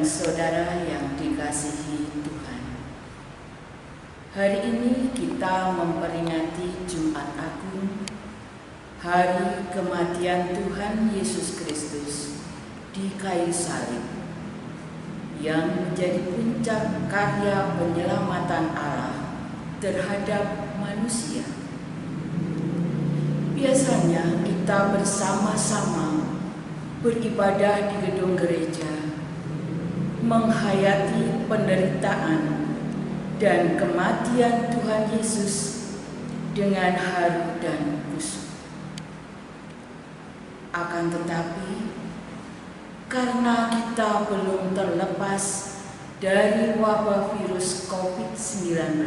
Saudara yang dikasihi Tuhan, hari ini kita memperingati Jumat Agung, hari kematian Tuhan Yesus Kristus di kayu salib, yang menjadi puncak karya penyelamatan Allah terhadap manusia. Biasanya kita bersama-sama beribadah di gedung gereja, menghayati penderitaan dan kematian Tuhan Yesus dengan haru dan khusyuk. Akan tetapi, karena kita belum terlepas dari wabah virus COVID-19,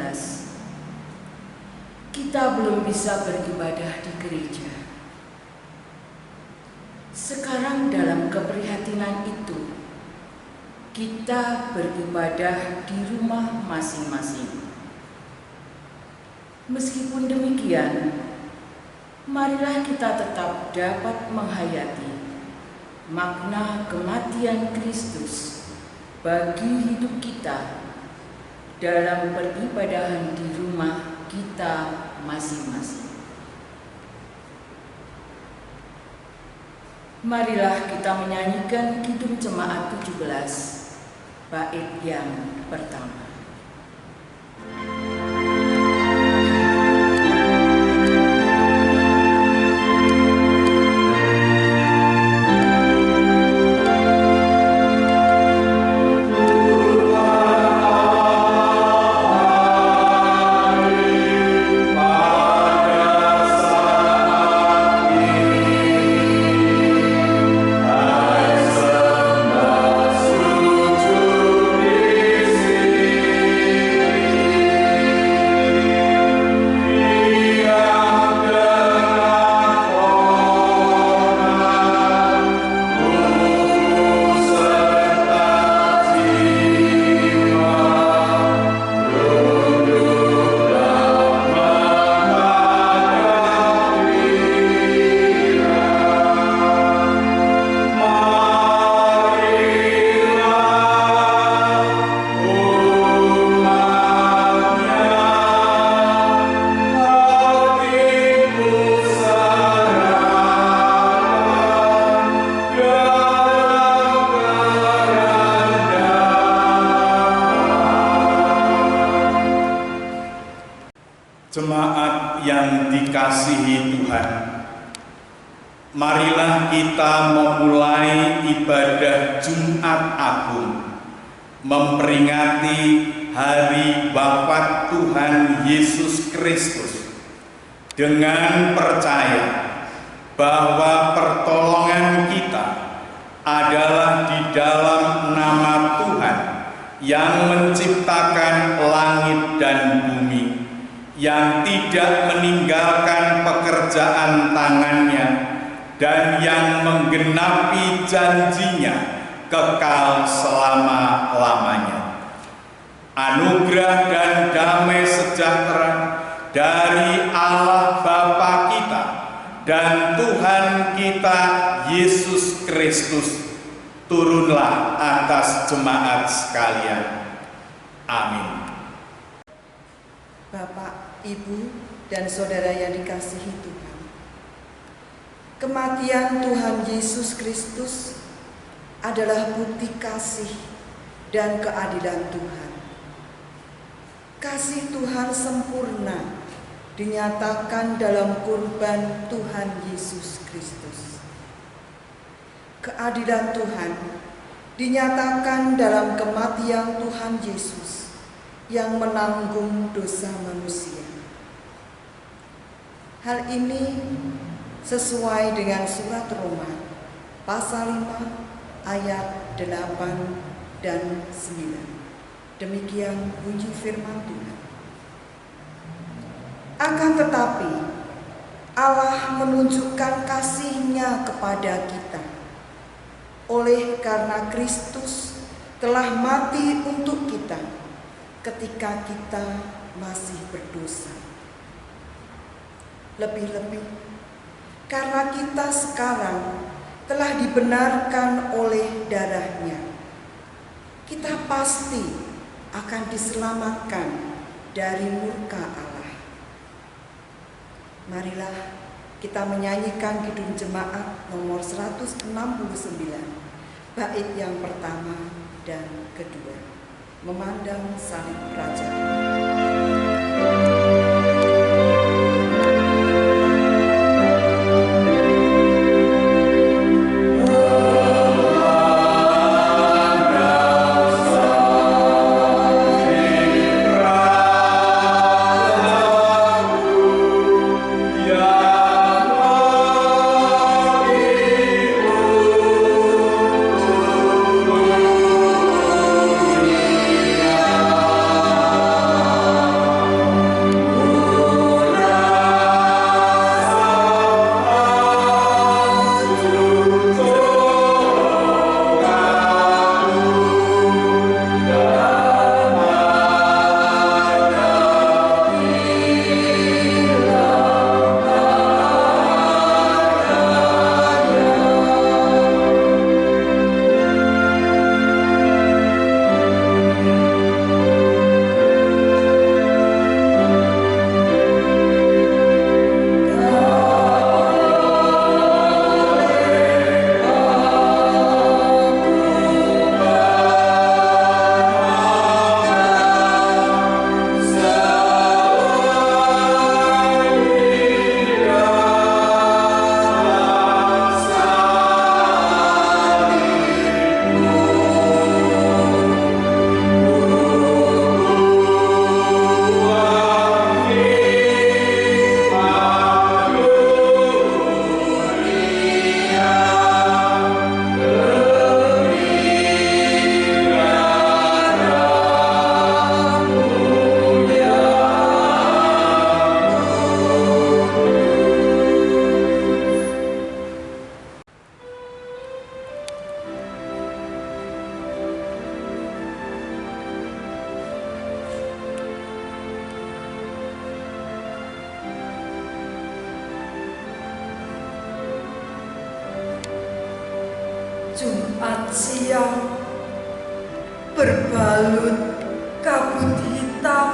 kita belum bisa beribadah di gereja. Sekarang dalam keprihatinan itu, kita beribadah di rumah masing-masing. Meskipun demikian, marilah kita tetap dapat menghayati makna kematian Kristus bagi hidup kita dalam peribadahan di rumah kita masing-masing. Marilah kita menyanyikan Kidung Jemaat 17, bait yang pertama. Jemaat yang dikasihi Tuhan, marilah kita memulai ibadah Jumat Agung, memperingati hari wafat Tuhan Yesus Kristus dengan percaya bahwa pertolongan kita adalah di dalam nama Tuhan yang menciptakan langit dan bumi, yang tidak meninggalkan pekerjaan tangannya, dan yang menggenapi janjinya kekal selama-lamanya. Anugerah dan damai sejahtera dari Allah Bapa kita dan Tuhan kita Yesus Kristus turunlah atas jemaat sekalian. Amin. Bapak, Ibu, dan saudara yang dikasihi Tuhan, kematian Tuhan Yesus Kristus adalah bukti kasih dan keadilan Tuhan. Kasih Tuhan sempurna dinyatakan dalam kurban Tuhan Yesus Kristus. Keadilan Tuhan dinyatakan dalam kematian Tuhan Yesus yang menanggung dosa manusia. Hal ini sesuai dengan surat Roma pasal 5 ayat 8 dan 9. Demikian bunyi firman Tuhan. Akan tetapi Allah menunjukkan kasih-Nya kepada kita oleh karena Kristus telah mati untuk kita ketika kita masih berdosa. Lebih-lebih karena kita sekarang telah dibenarkan oleh darah-Nya, kita pasti akan diselamatkan dari murka Allah. Marilah kita menyanyikan Kidung Jemaat nomor 169, bait yang pertama dan kedua, memandang salib Raja. Jumat siang berbalut kabut hitam,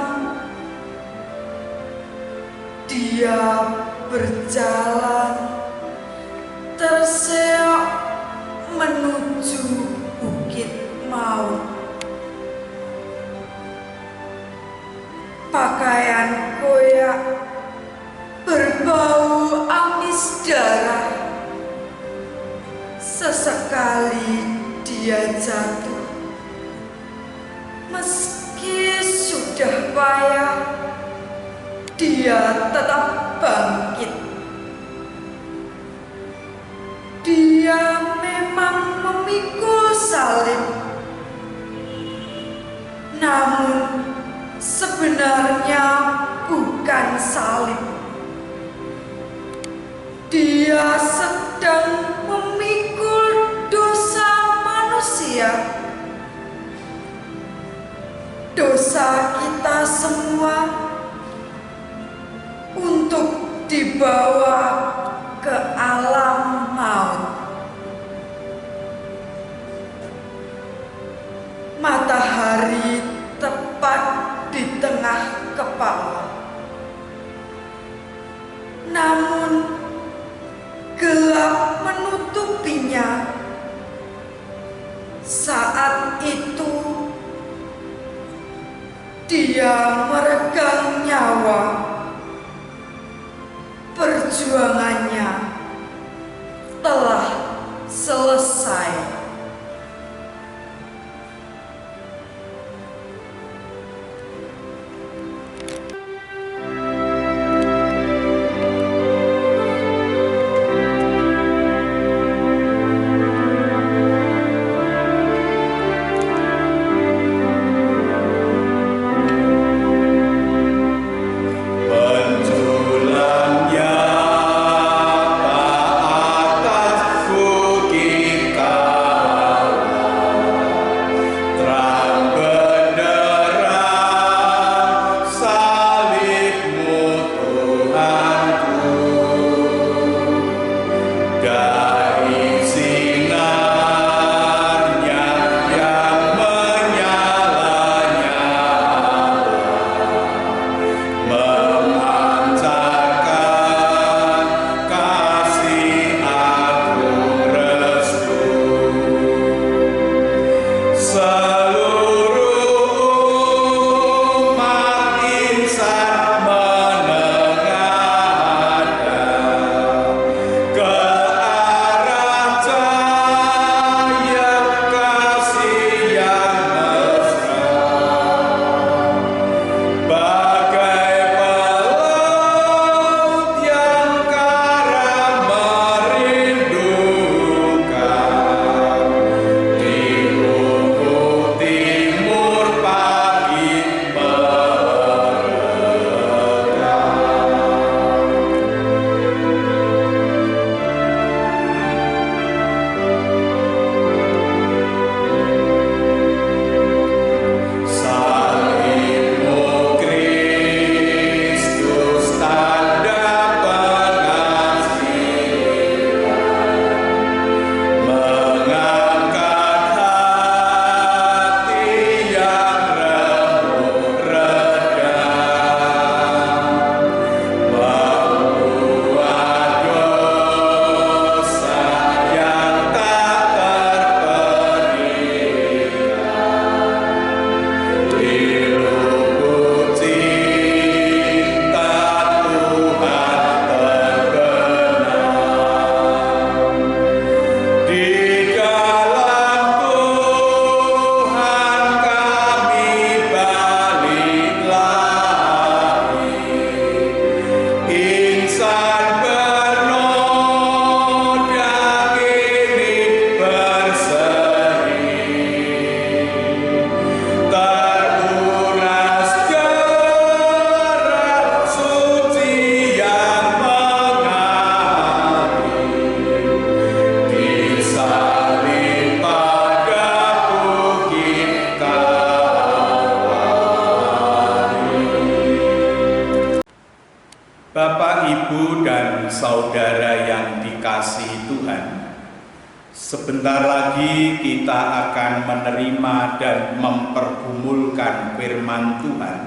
dia berjalan terseok menuju bukit maut. Pakaian koyak berbau amis darah. Sesekali dia jatuh, meski sudah payah, dia tetap bangkit. Dia memang memikul salib, namun sebenarnya bukan salib. Dia sedang memikul dosa manusia, dosa kita semua, untuk dibawa ke alam maut. bahwa perjuangannya telah selesai. Bapak, Ibu, dan saudara yang dikasihi Tuhan, sebentar lagi kita akan menerima dan mempergumulkan firman Tuhan.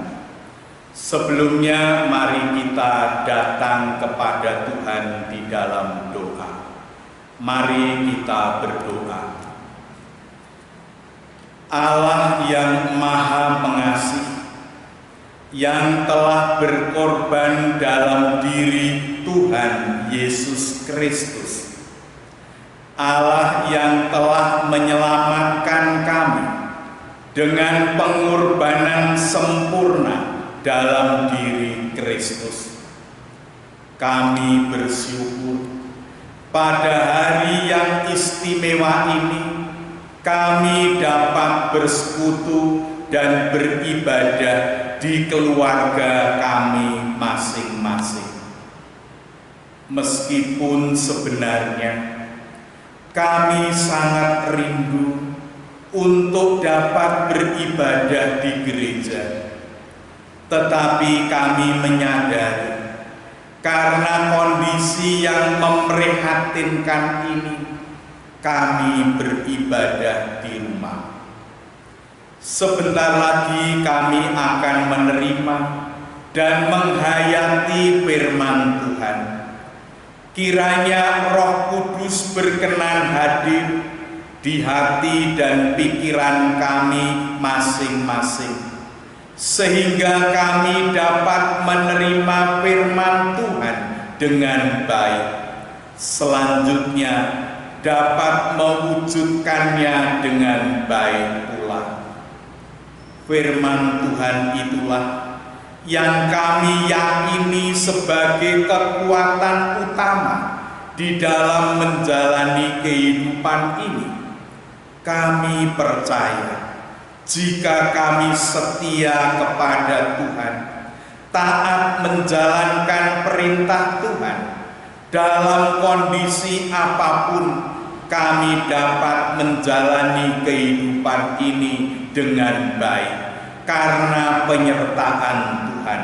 Sebelumnya mari kita datang kepada Tuhan di dalam doa. Mari kita berdoa. Allah yang Maha Pengasih, yang telah berkorban dalam diri Tuhan Yesus Kristus, Allah yang telah menyelamatkan kami dengan pengorbanan sempurna dalam diri Kristus. Kami bersyukur pada hari yang istimewa ini kami dapat bersekutu dan beribadah di keluarga kami masing-masing. Meskipun sebenarnya kami sangat rindu untuk dapat beribadah di gereja, tetapi kami menyadari karena kondisi yang memprihatinkan ini, kami beribadah di rumah. Sebentar lagi kami akan menerima dan menghayati firman Tuhan. Kiranya Roh Kudus berkenan hadir di hati dan pikiran kami masing-masing, sehingga kami dapat menerima firman Tuhan dengan baik, selanjutnya dapat mewujudkannya dengan baik pula. Firman Tuhan itulah yang kami yakini sebagai kekuatan utama di dalam menjalani kehidupan ini. Kami percaya jika kami setia kepada Tuhan, taat menjalankan perintah Tuhan, dalam kondisi apapun kami dapat menjalani kehidupan ini dengan baik karena penyertaan Tuhan.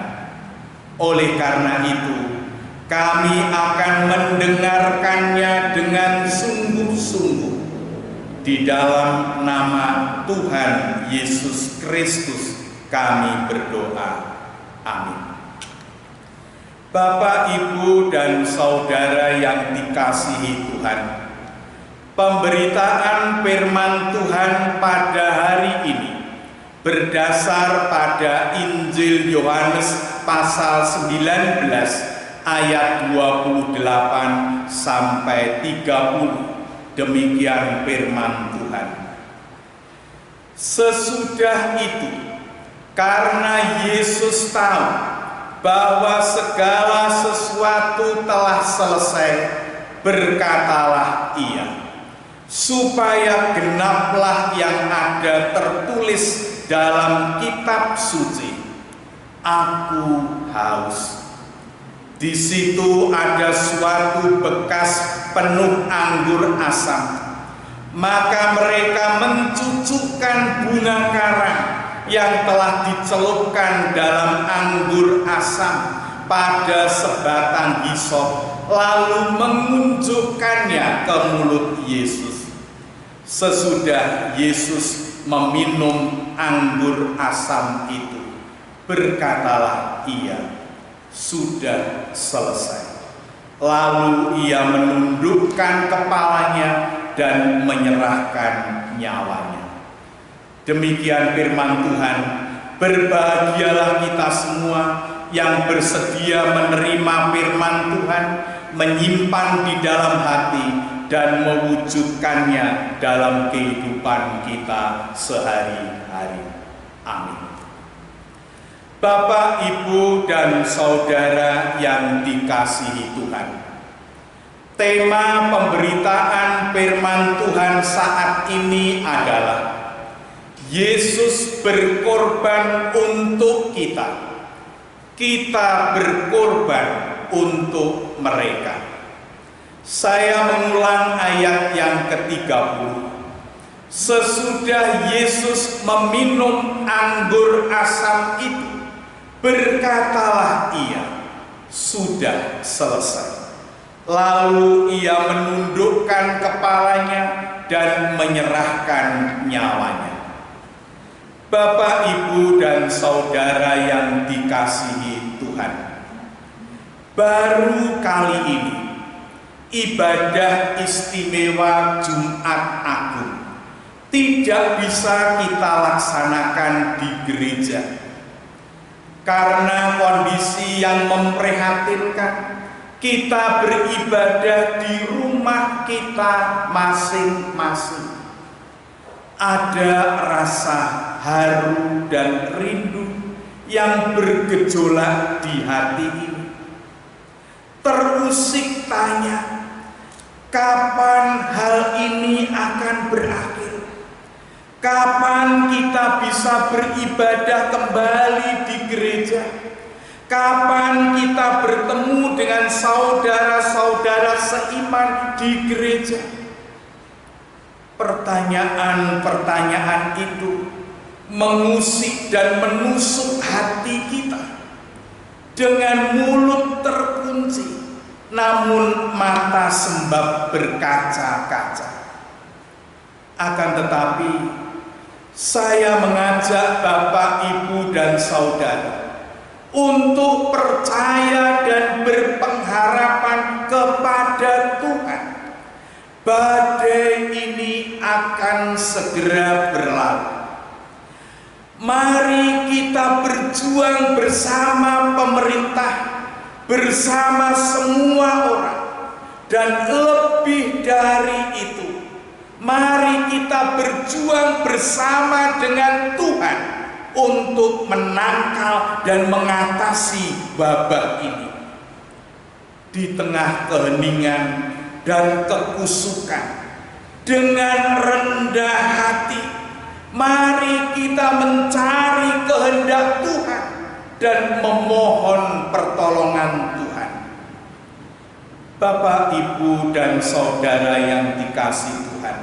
Oleh karena itu, kami akan mendengarkannya dengan sungguh-sungguh. Di dalam nama Tuhan Yesus Kristus kami berdoa. Amin. Bapak, Ibu, dan Saudara yang dikasihi Tuhan, pemberitaan firman Tuhan pada hari ini berdasar pada Injil Yohanes pasal 19 ayat 28 sampai 30. Demikian firman Tuhan. Sesudah itu, karena Yesus tahu bahwa segala sesuatu telah selesai, berkatalah Ia, supaya genaplah yang ada tertulis dalam kitab suci, "Aku haus." Di situ ada suatu bekas penuh anggur asam. Maka mereka mencucukkan bunga karang yang telah dicelupkan dalam anggur asam pada sebatang hisop, lalu mengunjukkannya ke mulut Yesus. Sesudah Yesus meminum anggur asam itu, berkatalah Ia, "Sudah selesai." Lalu Ia menundukkan kepalanya dan menyerahkan nyawanya. Demikian firman Tuhan. Berbahagialah kita semua yang bersedia menerima firman Tuhan, menyimpan di dalam hati, dan mewujudkannya dalam kehidupan kita sehari-hari. Amin. Bapak, Ibu, dan Saudara yang dikasihi Tuhan, tema pemberitaan firman Tuhan saat ini adalah Yesus berkorban untuk kita. Kita berkorban untuk mereka. Saya mengulang ayat yang ke-30. Sesudah Yesus meminum anggur asam itu, berkatalah Ia, "Sudah selesai." Lalu Ia menundukkan kepalanya dan menyerahkan nyawanya. Bapak, Ibu, dan Saudara yang dikasihi Tuhan, baru kali ini ibadah istimewa Jumat Agung tidak bisa kita laksanakan di gereja karena kondisi yang memprihatinkan. Kita beribadah di rumah kita masing-masing. Ada rasa haru dan rindu yang bergejolak di hati ini. Terusik tanya, kapan hal ini akan berakhir? Kapan kita bisa beribadah kembali di gereja? Kapan kita bertemu dengan saudara-saudara seiman di gereja? Pertanyaan-pertanyaan itu mengusik dan menusuk hati kita. Dengan mulut terkunci, namun mata sembab berkaca-kaca. Akan tetapi, saya mengajak Bapak, Ibu, dan Saudara untuk percaya dan berpengharapan kepada Tuhan. Badai ini akan segera berlalu. Mari kita berjuang bersama pemerintah, bersama semua orang, dan lebih dari itu, mari kita berjuang bersama dengan Tuhan untuk menangkal dan mengatasi wabah ini. Di tengah keheningan dan kekusukan, dengan rendah hati, mari kita mencari kehendak Tuhan dan memohon pertolongan Tuhan. Bapak, Ibu, dan saudara yang dikasihi Tuhan,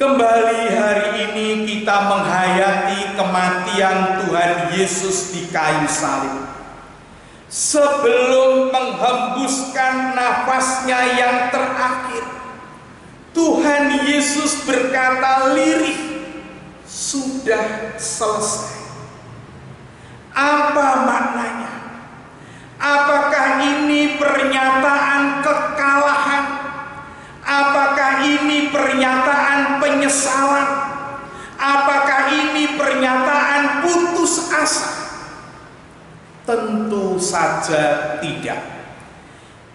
kembali hari ini kita menghayati kematian Tuhan Yesus di kayu salib. Sebelum menghembuskan nafasnya yang terakhir, Tuhan Yesus berkata lirih, "Sudah selesai." Apa maknanya? Apakah ini pernyataan kekalahan? Apakah ini pernyataan penyesalan? Apakah ini pernyataan putus asa? Tentu saja tidak.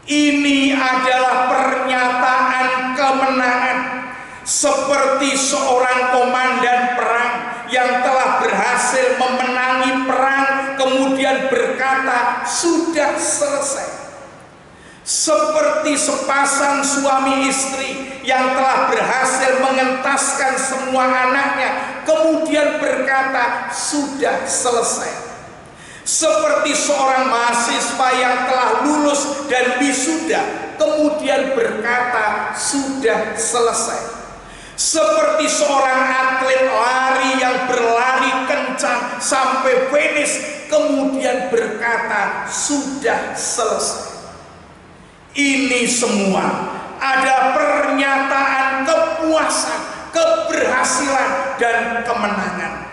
Ini adalah pernyataan kemenangan, seperti seorang komandan perang yang telah berhasil memenangi perang kemudian berkata, "Sudah selesai." Seperti sepasang suami istri yang telah berhasil mengentaskan semua anaknya kemudian berkata, "Sudah selesai." Seperti seorang mahasiswa yang telah lulus dan wisuda kemudian berkata, "Sudah selesai." Seperti seorang atlet lari yang berlari kencang sampai finish kemudian berkata, "Sudah selesai." Ini semua ada pernyataan kepuasan, keberhasilan, dan kemenangan.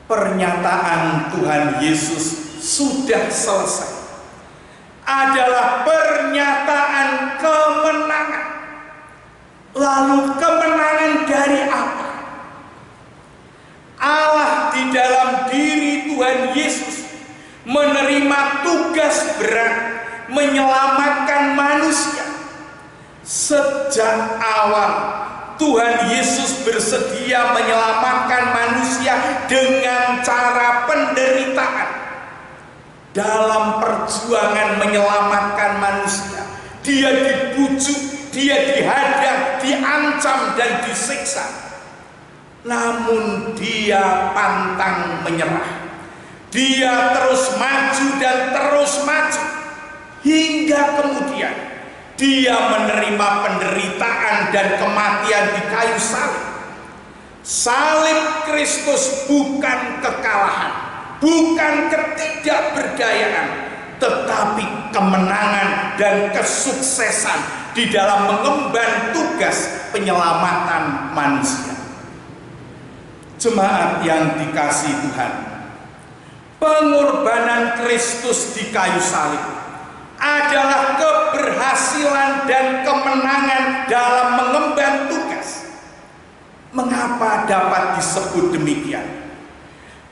Pernyataan Tuhan Yesus sudah selesai adalah pernyataan kemenangan. Lalu kemenangan dari apa? Allah di dalam diri Tuhan Yesus menerima tugas berat menyelamatkan manusia. Sejak awal Tuhan Yesus bersedia menyelamatkan manusia dengan cara penderitaan. Dalam perjuangan menyelamatkan manusia, dia dibujuk, dia dihadang, diancam, dan disiksa. Namun dia pantang menyerah. Dia terus maju dan terus maju, hingga kemudian dia menerima penderitaan dan kematian di kayu salib. Salib Kristus bukan kekalahan, bukan ketidakberdayaan, tetapi kemenangan dan kesuksesan di dalam mengemban tugas penyelamatan manusia. Jemaat yang dikasihi Tuhan, pengorbanan Kristus di kayu salib adalah keberhasilan dan kemenangan dalam mengemban tugas. Mengapa dapat disebut demikian?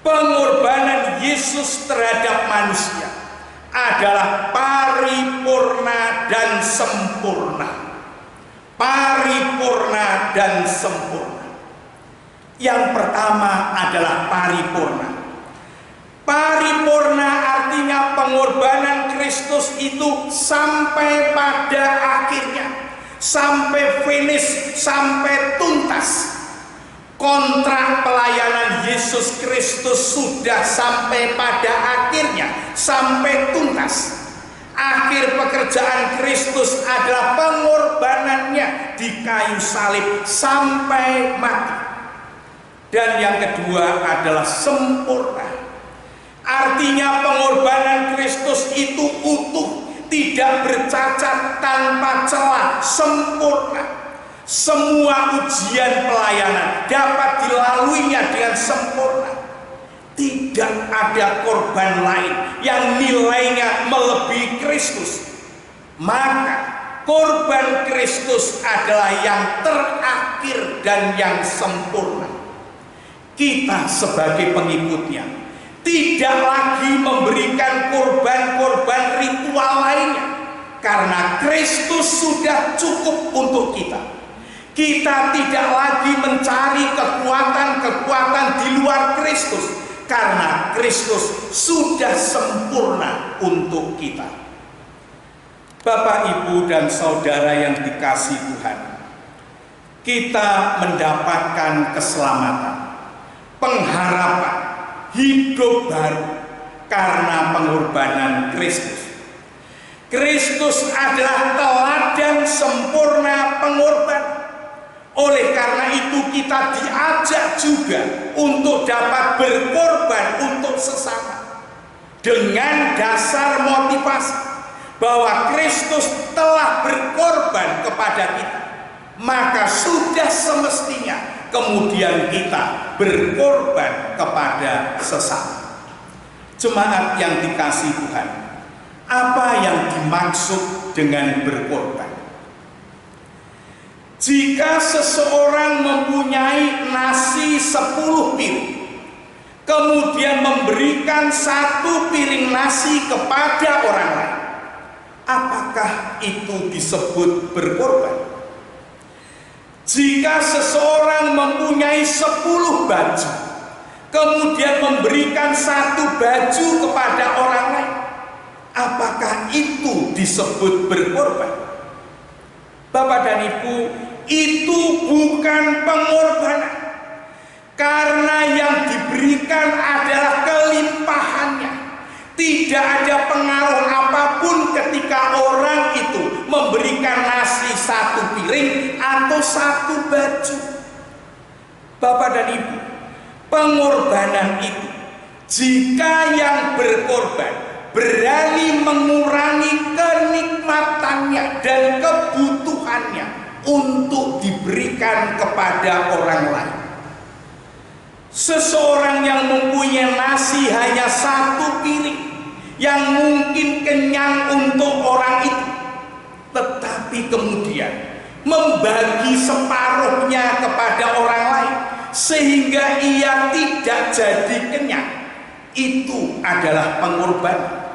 Pengorbanan Yesus terhadap manusia adalah paripurna dan sempurna. Paripurna dan sempurna. Yang pertama adalah paripurna. Paripurna artinya pengorbanan Kristus itu sampai pada akhirnya, sampai finish, sampai tuntas. Kontrak pelayanan Yesus Kristus sudah sampai pada akhirnya, sampai tuntas. Akhir pekerjaan Kristus adalah pengorbanannya di kayu salib sampai mati. Dan yang kedua adalah sempurna. Artinya pengorbanan Kristus itu utuh, tidak bercacat, tanpa celah, sempurna. Semua ujian pelayanan dapat dilaluinya dengan sempurna. Tidak ada korban lain yang nilainya melebihi Kristus. Maka korban Kristus adalah yang terakhir dan yang sempurna. kita sebagai pengikutnya tidak lagi memberikan korban-korban ritual lainnya, karena Kristus sudah cukup untuk kita. Kita tidak lagi mencari kekuatan-kekuatan di luar Kristus, karena Kristus sudah sempurna untuk kita. Bapak, Ibu, dan Saudara yang dikasihi Tuhan, kita mendapatkan keselamatan, pengharapan, hidup baru karena pengorbanan Kristus. Kristus adalah teladan sempurna pengorbanan. Oleh karena itu kita diajak juga untuk dapat berkorban untuk sesama dengan dasar motivasi bahwa Kristus telah berkorban kepada kita, maka sudah semestinya kemudian kita berkorban kepada sesama. Jemaat yang dikasihi Tuhan, apa yang dimaksud dengan berkorban? Jika seseorang mempunyai nasi 10 piring, kemudian memberikan 1 piring nasi kepada orang lain, apakah itu disebut berkorban? Jika seseorang mempunyai 10 baju, kemudian memberikan 1 baju kepada orang lain, apakah itu disebut berkorban? Bapak dan Ibu, itu bukan pengorbanan, karena yang diberikan adalah kelimpahannya. Tidak ada pengaruh apapun ketika orang itu memberikan nasi 1 piring atau 1 baju. Bapak dan Ibu, pengorbanan itu, jika yang berkorban berani mengurangi kenikmatannya dan kebutuhannya untuk diberikan kepada orang lain. Seseorang yang mempunyai nasi hanya 1 piring, yang mungkin kenyang untuk orang itu, tetapi kemudian membagi separuhnya kepada orang lain sehingga ia tidak jadi kenyang, itu adalah pengorbanan.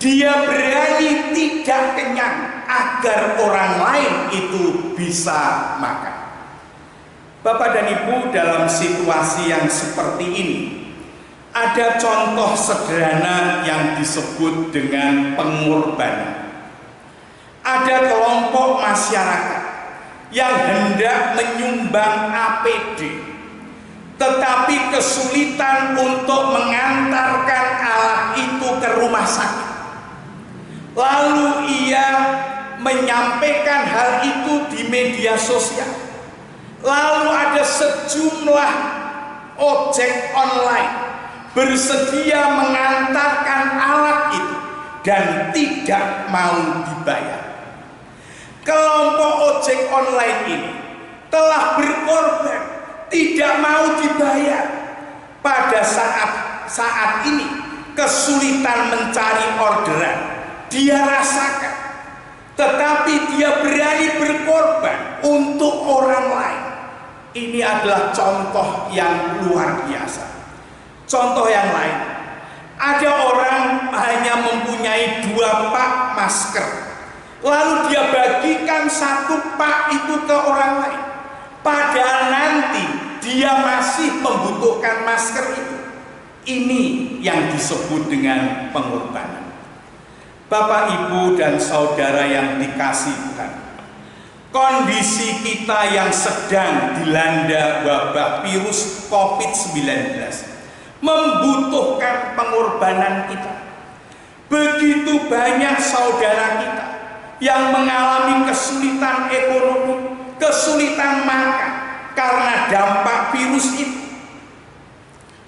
Dia berani tidak kenyang agar orang lain itu bisa makan. Bapak dan Ibu, dalam situasi yang seperti ini, ada contoh sederhana yang disebut dengan pengorbanan. Ada kelompok masyarakat yang hendak menyumbang APD, tetapi kesulitan untuk mengantarkan alat itu ke rumah sakit. Lalu ia menyampaikan hal itu di media sosial. Lalu ada sejumlah ojek online bersedia mengantarkan alat itu dan tidak mau dibayar. Kelompok ojek online ini telah berkorban, tidak mau dibayar. Pada saat ini kesulitan mencari orderan dia rasakan, tetapi dia berani berkorban untuk orang lain. Ini adalah contoh yang luar biasa. Contoh yang lain, ada orang hanya mempunyai 2 pak masker, lalu dia bagikan 1 pak itu ke orang lain, padahal nanti dia masih membutuhkan masker itu. Ini yang disebut dengan pengorbanan. Bapak, Ibu, dan Saudara yang dikasihi Tuhan, kondisi kita yang sedang dilanda wabah virus COVID-19 membutuhkan pengorbanan kita. Begitu banyak saudara kita yang mengalami kesulitan ekonomi, kesulitan makan karena dampak virus itu.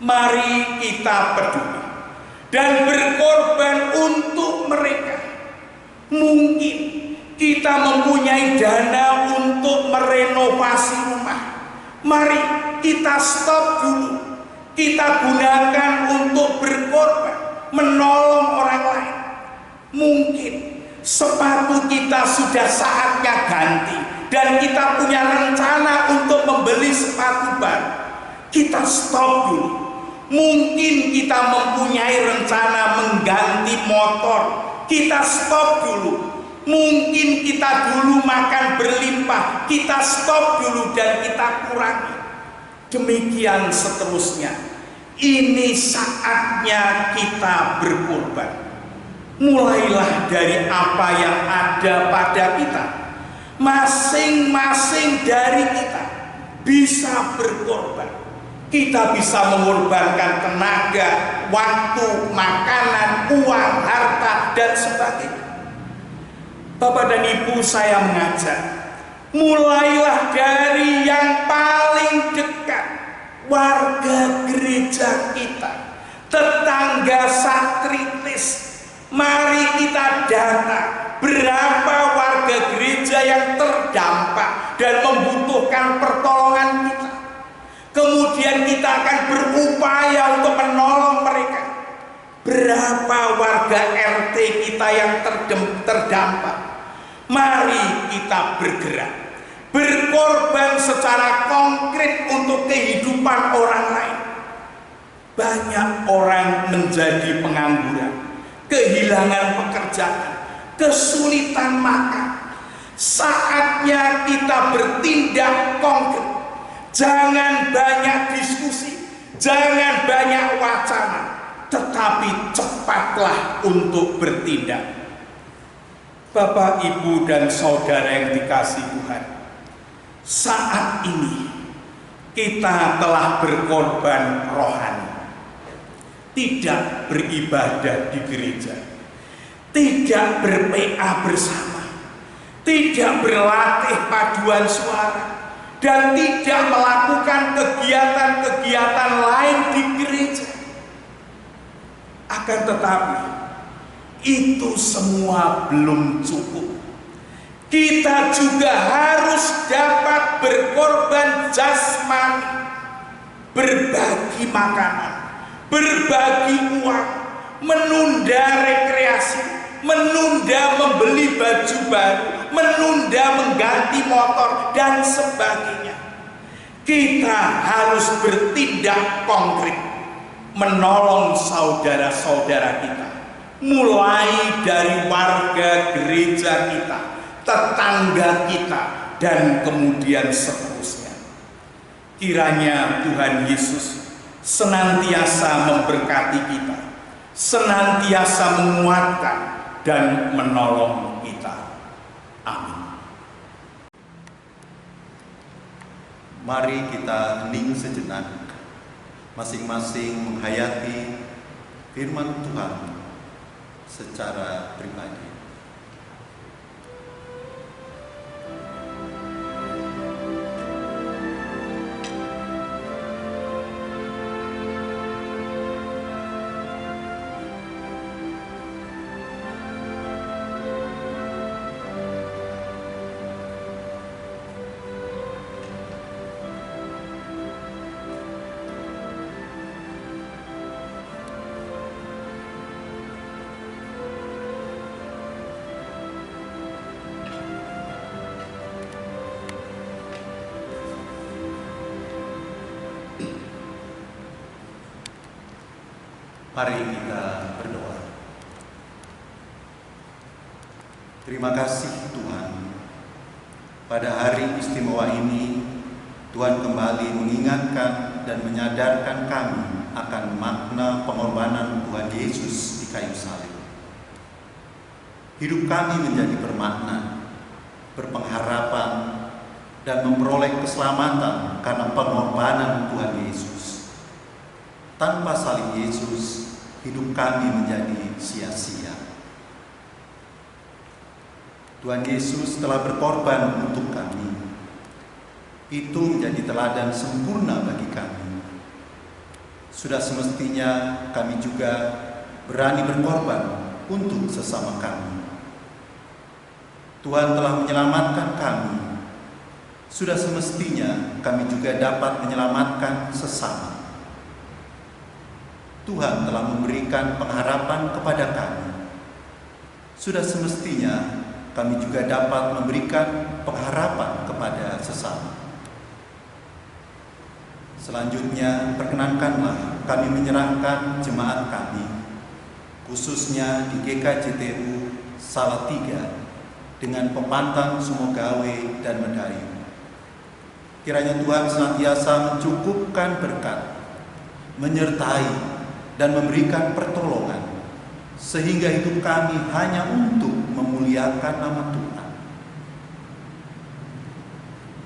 Mari kita peduli dan berkorban untuk mereka. Mungkin kita mempunyai dana untuk merenovasi rumah. Mari kita stop dulu. Kita gunakan untuk berkorban, menolong orang lain. Mungkin sepatu kita sudah saatnya ganti dan kita punya rencana untuk membeli sepatu baru. Kita stop dulu. Mungkin kita mempunyai rencana mengganti motor. Kita stop dulu. Mungkin kita dulu makan berlimpah. Kita stop dulu dan kita kurangi. Demikian seterusnya. Ini saatnya kita berkorban. Mulailah dari apa yang ada pada kita. Masing-masing dari kita bisa berkorban. Kita bisa mengorbankan tenaga, waktu, makanan, uang, harta, dan sebagainya. Bapak dan Ibu, saya mengajak, mulailah dari yang paling dekat, warga gereja kita, tetangga satritis. Mari kita data berapa warga gereja yang terdampak dan membutuhkan pertolongan kita. Kemudian kita akan berupaya untuk menolong mereka. Berapa warga RT kita yang terdampak? Mari kita bergerak, berkorban secara konkret untuk kehidupan orang lain. Banyak orang menjadi pengangguran, kehilangan pekerjaan, kesulitan makan. Saatnya kita bertindak konkret. Jangan banyak diskusi, jangan banyak wacana, tetapi cepatlah untuk bertindak. Bapak, Ibu, dan Saudara yang dikasihi Tuhan, saat ini kita telah berkorban rohani. Tidak beribadah di gereja, tidak ber-PA bersama, tidak berlatih paduan suara, dan tidak melakukan kegiatan-kegiatan lain di gereja. Akan tetapi itu semua belum cukup. Kita juga harus dapat berkorban jasmani, berbagi makanan, berbagi uang, menunda rekreasi, menunda membeli baju baru, menunda mengganti motor, dan sebagainya. Kita harus bertindak konkret, menolong saudara-saudara kita, mulai dari warga gereja kita, tetangga kita, dan kemudian seterusnya. Kiranya Tuhan Yesus senantiasa memberkati kita, senantiasa menguatkan dan menolong kita. Amin. Mari kita hening sejenak, masing-masing menghayati firman Tuhan secara pribadi. Mari kita berdoa. Terima kasih Tuhan, pada hari istimewa ini Tuhan kembali mengingatkan dan menyadarkan kami akan makna pengorbanan Tuhan Yesus di kayu salib. Hidup kami menjadi bermakna, berpengharapan, dan memperoleh keselamatan karena pengorbanan Tuhan Yesus. Tanpa salib Yesus, hidup kami menjadi sia-sia. Tuhan Yesus telah berkorban untuk kami. Itu menjadi teladan sempurna bagi kami. Sudah semestinya kami juga berani berkorban untuk sesama kami. Tuhan telah menyelamatkan kami. Sudah semestinya kami juga dapat menyelamatkan sesama. Tuhan telah memberikan pengharapan kepada kami. Sudah semestinya kami juga dapat memberikan pengharapan kepada sesama. Selanjutnya, perkenankanlah kami menyerahkan jemaat kami, khususnya di GKJTU Salatiga, dengan pepantang Sumogawe dan Medayu. Kiranya Tuhan senantiasa mencukupkan berkat, menyertai dan memberikan pertolongan, sehingga hidup kami hanya untuk memuliakan nama Tuhan.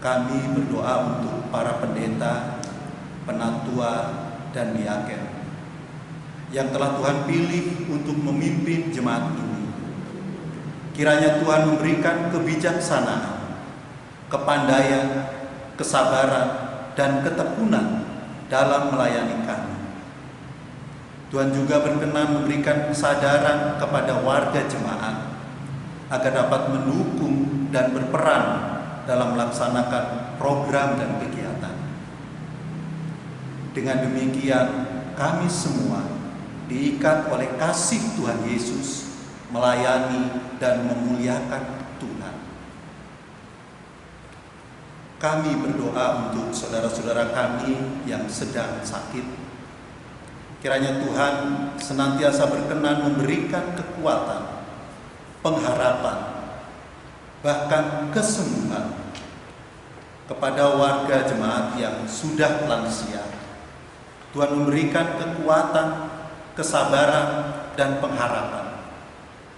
Kami berdoa untuk para pendeta, penatua, dan diaken yang telah Tuhan pilih untuk memimpin jemaat ini. Kiranya Tuhan memberikan kebijaksanaan, kepandaian, kesabaran, dan ketekunan dalam melayani kami. Tuhan juga berkenan memberikan kesadaran kepada warga jemaat agar dapat mendukung dan berperan dalam melaksanakan program dan kegiatan. Dengan demikian, kami semua diikat oleh kasih Tuhan Yesus melayani dan memuliakan Tuhan. Kami berdoa untuk saudara-saudara kami yang sedang sakit. Kiranya Tuhan senantiasa berkenan memberikan kekuatan, pengharapan, bahkan kesembuhan kepada warga jemaat yang sudah lansia. Tuhan memberikan kekuatan, kesabaran, dan pengharapan.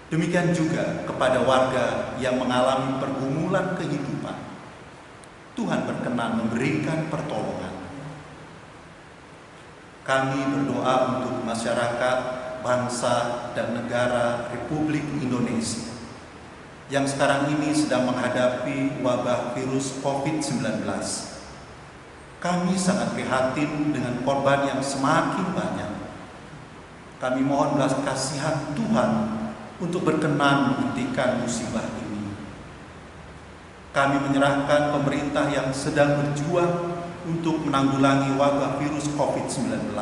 Demikian juga kepada warga yang mengalami pergumulan kehidupan. Tuhan berkenan memberikan pertolongan. Kami berdoa untuk masyarakat, bangsa, dan negara Republik Indonesia yang sekarang ini sedang menghadapi wabah virus COVID-19. Kami sangat prihatin dengan korban yang semakin banyak. Kami mohon belas kasihan Tuhan untuk berkenan menghentikan musibah ini. Kami menyerahkan pemerintah yang sedang berjuang untuk menanggulangi wabah virus COVID-19.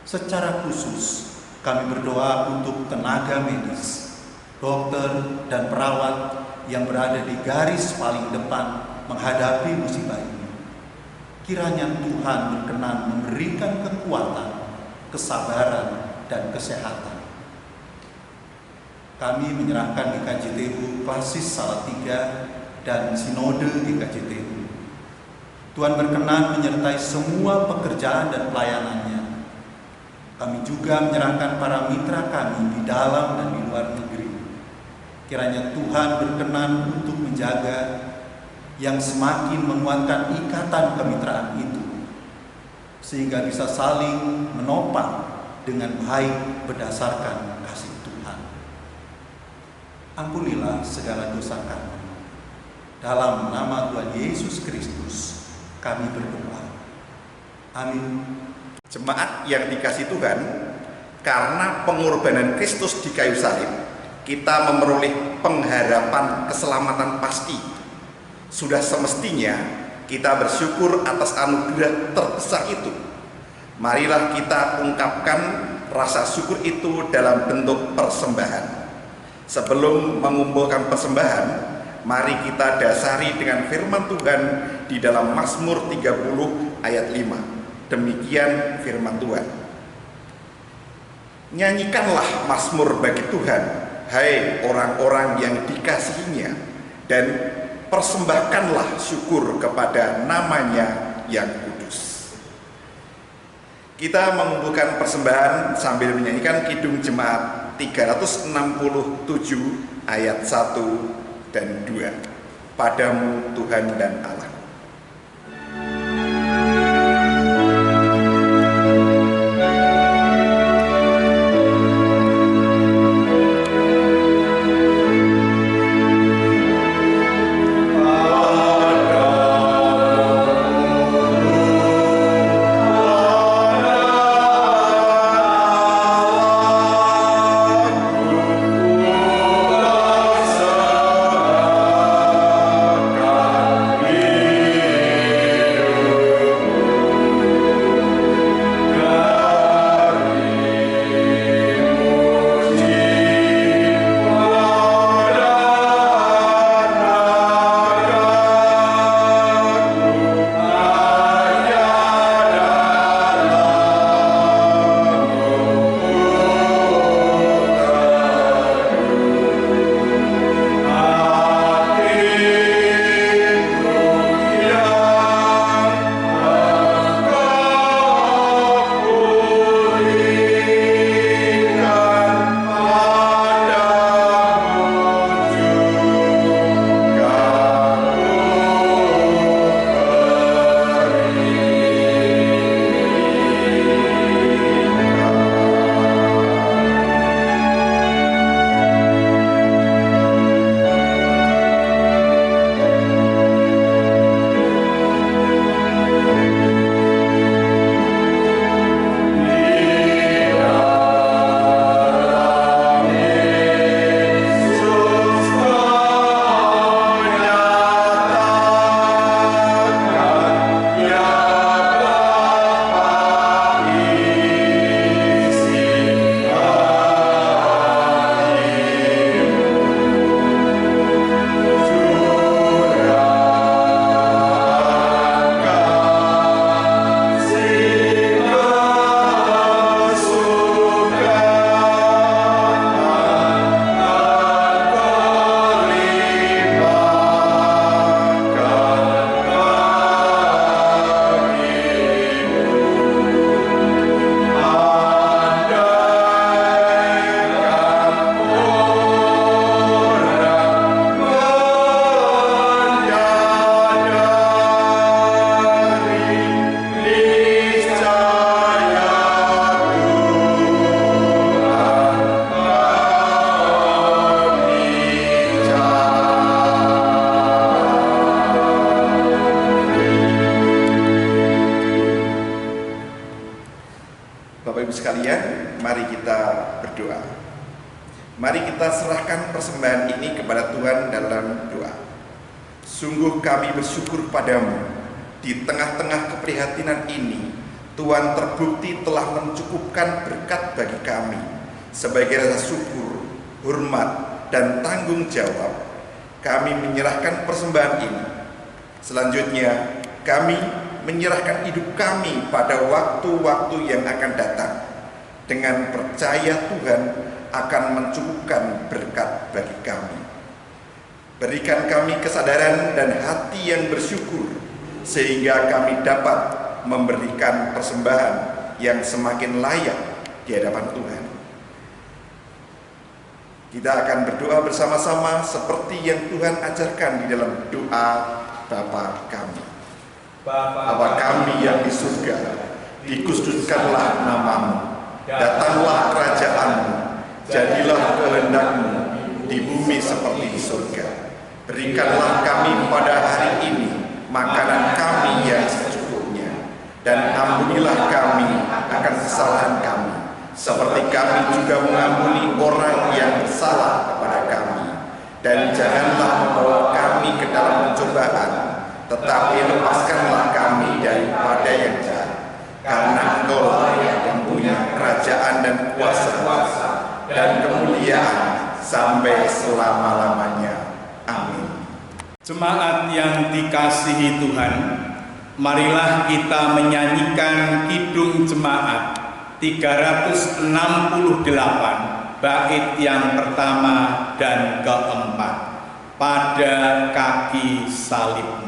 Secara khusus, kami berdoa untuk tenaga medis, dokter, dan perawat yang berada di garis paling depan menghadapi musibah ini. Kiranya Tuhan berkenan memberikan kekuatan, kesabaran, dan kesehatan. Kami menyerahkan GKJTU Klasis Salatiga dan Sinode GKJTU. Tuhan berkenan menyertai semua pekerjaan dan pelayanannya. Kami juga menyerahkan para mitra kami di dalam dan di luar negeri. Kiranya Tuhan berkenan untuk menjaga yang semakin menguatkan ikatan kemitraan itu, sehingga bisa saling menopang dengan baik berdasarkan kasih Tuhan. Ampunilah segala dosa kami. Dalam nama Tuhan Yesus Kristus, kami berdoa. Amin. Jemaat yang dikasihi Tuhan, karena pengorbanan Kristus di kayu salib, kita memperoleh pengharapan keselamatan pasti. Sudah semestinya kita bersyukur atas anugerah terbesar itu. Marilah kita ungkapkan rasa syukur itu dalam bentuk persembahan. Sebelum mengumpulkan persembahan, mari kita dasari dengan firman Tuhan di dalam Mazmur 30 ayat 5. Demikian firman Tuhan. Nyanyikanlah mazmur bagi Tuhan, hai orang-orang yang dikasihinya, dan persembahkanlah syukur kepada namanya yang kudus. Kita mengumpulkan persembahan sambil menyanyikan Kidung Jemaat 367 ayat 1 dan 2. Padamu Tuhan dan Allah. Amin. memperserahkan persembahan ini kepada Tuhan dalam doa. Sungguh kami bersyukur padamu, di tengah-tengah keprihatinan ini, Tuhan terbukti telah mencukupkan berkat bagi kami. Sebagai rasa syukur, hormat, dan tanggung jawab, kami menyerahkan persembahan ini. Selanjutnya, kami menyerahkan hidup kami pada waktu-waktu yang akan datang, dengan percaya Tuhan akan mencukupkan berkat bagi kami. Berikan kami kesadaran dan hati yang bersyukur, sehingga kami dapat memberikan persembahan yang semakin layak di hadapan Tuhan. Kita akan berdoa bersama-sama seperti yang Tuhan ajarkan di dalam doa Bapa kami. Bapa kami yang di surga, dikuduskanlah namamu, datanglah kerajaanmu, jadilah kehendakmu di bumi seperti di surga. Berikanlah kami pada hari ini makanan kami yang secukupnya, dan ampunilah kami akan kesalahan kami, seperti kami juga mengampuni orang yang bersalah kepada kami. Dan janganlah membawa kami ke dalam pencobaan, tetapi lepaskanlah kami daripada yang jahat. Karena Engkau yang punya kerajaan dan kuasa dan kemuliaan sampai selama-lamanya. Amin. Jemaat yang dikasihi Tuhan, marilah kita menyanyikan Kidung Jemaat 368, bait yang pertama dan keempat, Pada Kaki Salibmu.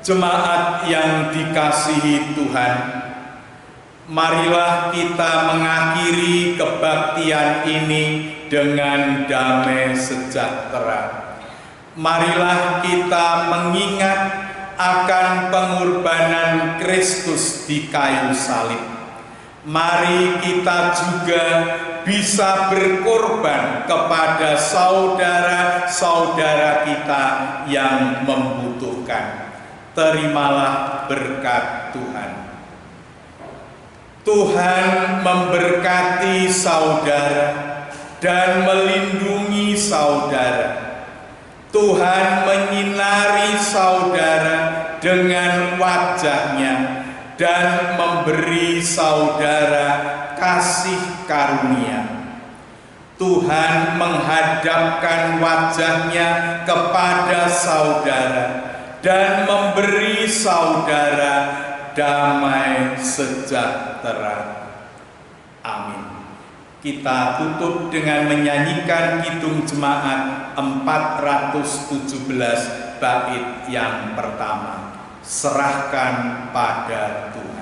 Jemaat yang dikasihi Tuhan, Marilah kita mengakhiri kebaktian ini dengan damai sejahtera. Marilah kita mengingat akan pengorbanan Kristus di kayu salib. Mari kita juga bisa berkorban kepada saudara-saudara kita yang membutuhkan. Terimalah berkat Tuhan. Tuhan memberkati saudara dan melindungi saudara. Tuhan menyinari saudara dengan wajah-Nya dan memberi saudara kasih karunia. Tuhan menghadapkan wajah-Nya kepada saudara dan memberi saudara damai sejahtera. Amin. Kita tutup dengan menyanyikan Kidung Jemaat 417 bait yang pertama. Serahkan pada Tuhan.